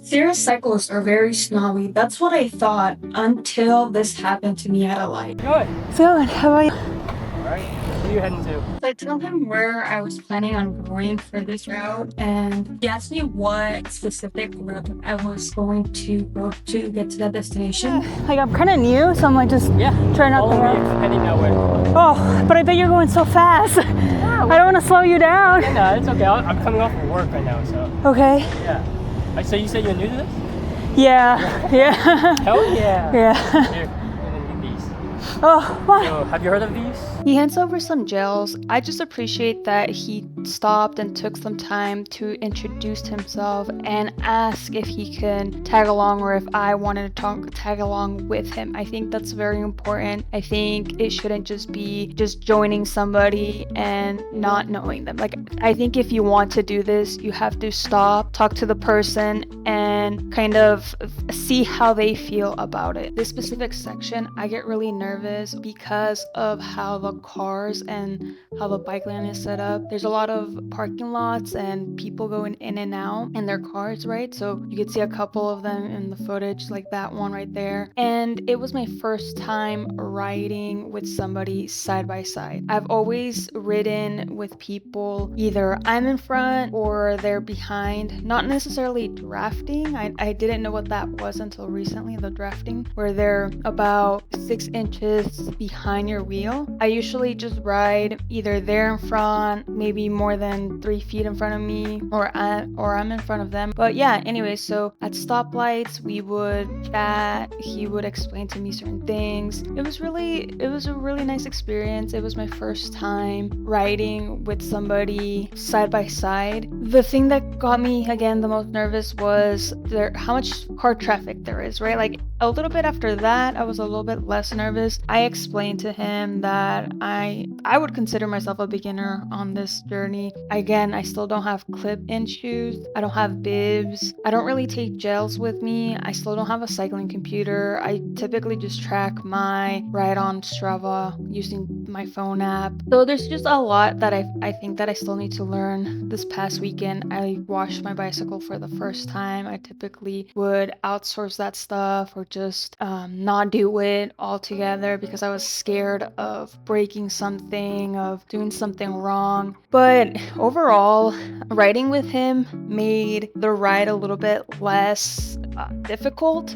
Serious cyclists are very snobby. That's what I thought until this happened to me at a light. Good. Good. How about you? Alright. Where are you heading to? So I told him where I was planning on going for this route, and he asked me what specific route I was going to go to get to that destination. Like I'm kind of new, so I'm like just trying out the Follow me, route. heading that way. Oh, but I bet you're going so fast. I don't want to slow you down. Yeah, no, it's okay. I'm coming off of work right now, so. Okay. Yeah. So you said you're new to this? Yeah. Yeah. Hell yeah. Yeah. Here, and then get these. Oh, wow. So, have you heard of these? He hands over some gels. I just appreciate that he stopped and took some time to introduce himself and ask if he can tag along or if I wanted to tag along with him. I think that's very important. I think it shouldn't just be just joining somebody and not knowing them. Like, I think if you want to do this, you have to stop, talk to the person, and kind of see how they feel about it. This specific section, I get really nervous because of how the cars and how the bike lane is set up. There's a lot of parking lots and people going in and out in their cars, right? So you could see a couple of them in the footage, like that one right there. And it was my first time riding with somebody side by side. I've always ridden with people, either I'm in front or they're behind, not necessarily drafting. I didn't know what that was until recently, the drafting, where they're about 6 inches behind your wheel. I usually just ride either they're in front, maybe more than 3 feet in front of me, or I'm in front of them. But yeah, anyway, so at stoplights we would chat. He would explain to me certain things. It was a really nice experience. It was my first time riding with somebody side by side. The thing that got me again the most nervous was how much car traffic there is, right? Like a little bit after that, I was a little bit less nervous. I explained to him that I would consider myself a beginner on this journey. Again, I still don't have clip-in shoes. I don't have bibs. I don't really take gels with me. I still don't have a cycling computer. I typically just track my ride on Strava using my phone app. So there's just a lot that I think that I still need to learn. This past weekend, I washed my bicycle for the first time. I typically would outsource that stuff or just not do it altogether because I was scared of breaking something, of doing something wrong. But overall, riding with him made the ride a little bit less difficult.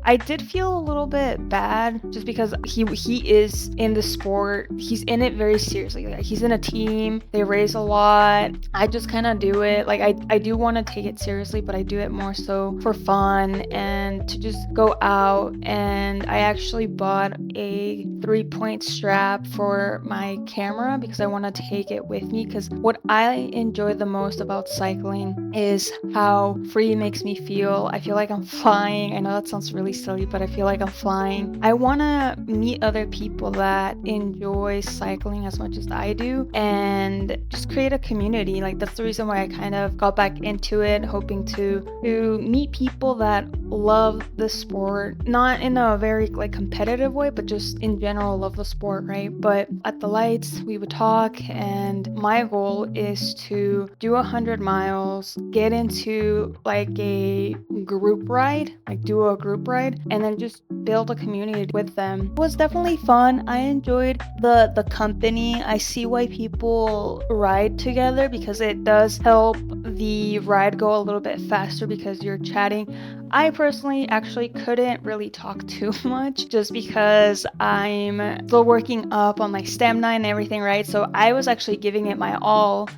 I did feel a little bit bad just because he is in the sport. He's in it very seriously. Like, he's in a team. They race a lot. I just kind of do it. Like I do want to take it seriously, but I do it more so for fun and to just go out. And I actually bought a 3-point strap for my camera because I want to take it with me, because what I enjoy the most about cycling is how free it makes me feel. I feel like I'm flying. I know that sounds really silly, but I feel like I'm flying. I want to meet other people that enjoy cycling as much as I do and just create a community. Like, that's the reason why I kind of got back into it, hoping to meet people that love the sport, not in a very like competitive way, but just in general love the sport, right? But at the lights we would talk, and my goal is to do 100 miles, get into like a group ride, like do a group ride, and then just build a community with them. It was definitely fun. I enjoyed the company. I see why people ride together, because it does help the ride go a little bit faster because you're chatting. I personally actually couldn't really talk too much just because I'm still working up on my stamina and everything, right? So I was actually giving it my all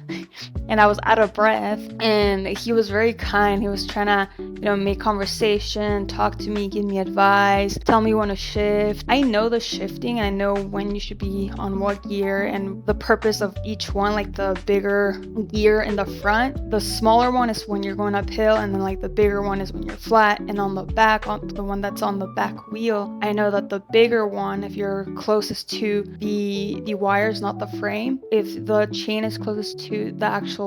and I was out of breath, and he was very kind. He was trying to, make conversation, talk to me, give me advice, tell me when to shift. I know the shifting. I know when you should be on what gear and the purpose of each one, like the bigger gear in the front. The smaller one is when you're going uphill, and then like the bigger one is when you're flat. And on the back, on the one that's on the back wheel, I know that the bigger one, if you're closest to the wires, not the frame, if the chain is closest to the actual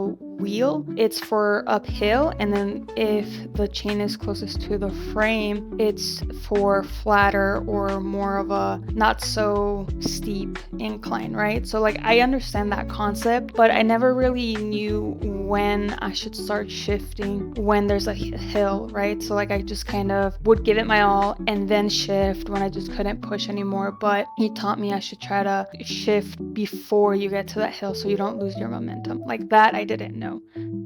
wheel, it's for uphill, and then if the chain is closest to the frame, it's for flatter or more of a not so steep incline, right? So like I understand that concept, but I never really knew when I should start shifting when there's a hill, right? So like I just kind of would give it my all and then shift when I just couldn't push anymore. But he taught me I should try to shift before you get to that hill so you don't lose your momentum. Like that I didn't know.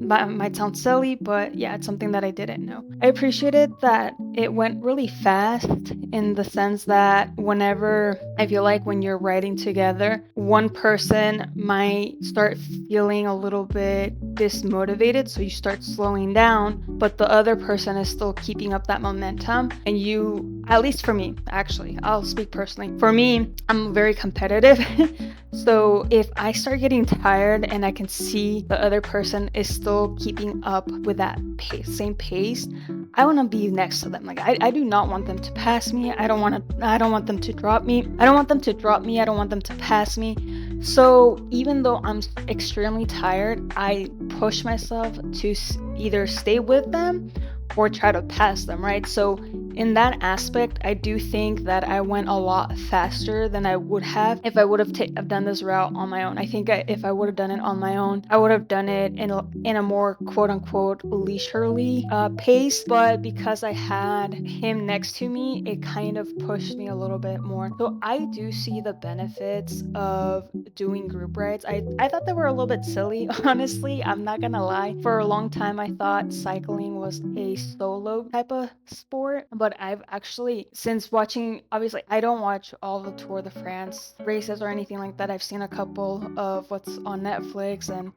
That might sound silly, but yeah, it's something that I didn't know. I appreciated that it went really fast in the sense that whenever I feel like when you're riding together, one person might start feeling a little bit dismotivated, so you start slowing down, but the other person is still keeping up that momentum. And you, at least for me, actually, I'll speak personally. For me, I'm very competitive. So if I start getting tired and I can see the other person is still keeping up with that same pace, I want to be next to them. Like I do not want them to pass me. I don't want them to drop me. I don't want them to drop me. I don't want them to pass me. So even though I'm extremely tired, I push myself to either stay with them or try to pass them, right? So in that aspect, I do think that I went a lot faster than I would have if I would have done this route on my own. I think if I would have done it on my own, I would have done it in a more quote unquote leisurely pace. But because I had him next to me, it kind of pushed me a little bit more. So I do see the benefits of doing group rides. I thought they were a little bit silly, honestly. I'm not gonna lie. For a long time, I thought cycling was a solo type of sport, but I've actually, since watching, obviously I don't watch all the Tour de France races or anything like that. I've seen a couple of what's on Netflix and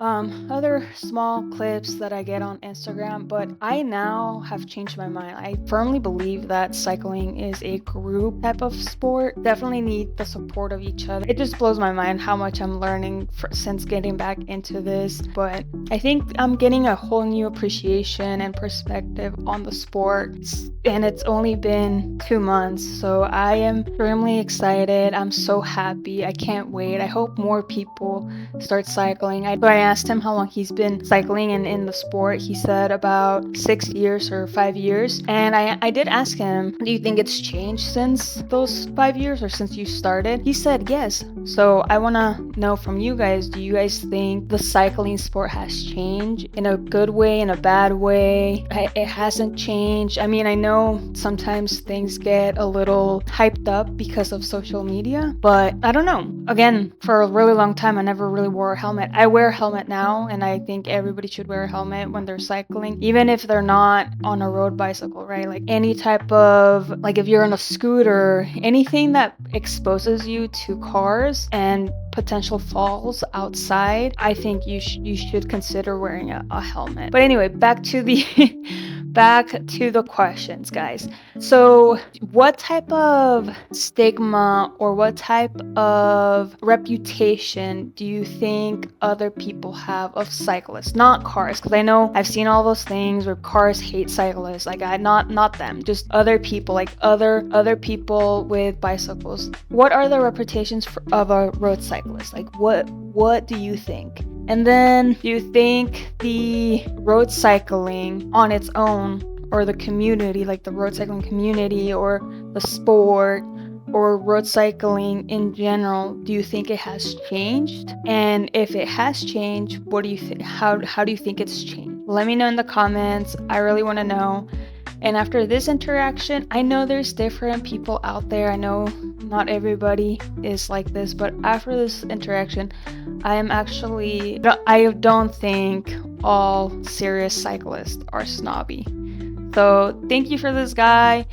other small clips that I get on Instagram, but I now have changed my mind. I firmly believe that cycling is a group type of sport. Definitely need the support of each other. It just blows my mind how much I'm learning since getting back into this, but I think I'm getting a whole new appreciation and perspective on the sport, and it's only been 2 months, so I am extremely excited. I'm so happy. I can't wait. I hope more people start cycling. So I asked him how long he's been cycling and in the sport. He said about 6 years or 5 years, and I did ask him, do you think it's changed since those 5 years or since you started? He said yes. So I want to know from you guys, do you guys think the cycling sport has changed in a good way, in a bad way? It hasn't changed. I mean, I know sometimes things get a little hyped up because of social media, but I don't know. Again, for a really long time, I never really wore a helmet. I wear a helmet now, and I think everybody should wear a helmet when they're cycling, even if they're not on a road bicycle, right? Like any type of, like if you're on a scooter, anything that exposes you to cars and potential falls outside, I think you should consider wearing a helmet. But anyway, back to the back to the questions, guys. So what type of stigma or what type of reputation do you think other people have of cyclists, not cars? Because I know I've seen all those things where cars hate cyclists. Like not them, just other people, like other people with bicycles. What are the reputations of a road cyclist? Like what do you think? And then do you think the road cycling on its own, or the community, like the road cycling community or the sport or road cycling in general, do you think it has changed? And if it has changed, what do you think? How do you think it's changed? Let me know in the comments. I really want to know. And after this interaction, I know there's different people out there. I know not everybody is like this, but after this interaction, I don't think all serious cyclists are snobby. So thank you for this guy.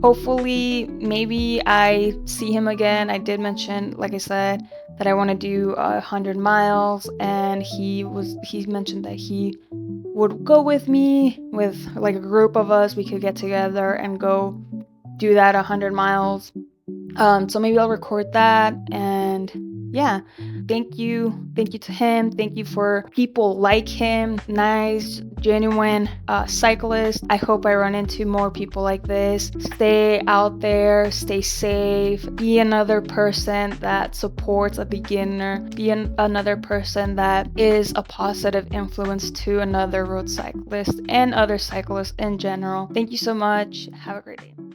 Hopefully, maybe I see him again. I did mention, like I said, that I want to do 100 miles, and he mentioned that he would go with me, with like a group of us. We could get together and go do that 100 miles. So maybe I'll record that, and yeah. thank you to him. Thank you for people like him, nice, genuine cyclist. I hope I run into more people like this. Stay out there, stay safe, be another person that supports a beginner, be another person that is a positive influence to another road cyclist and other cyclists in general. Thank you so much. Have a great day.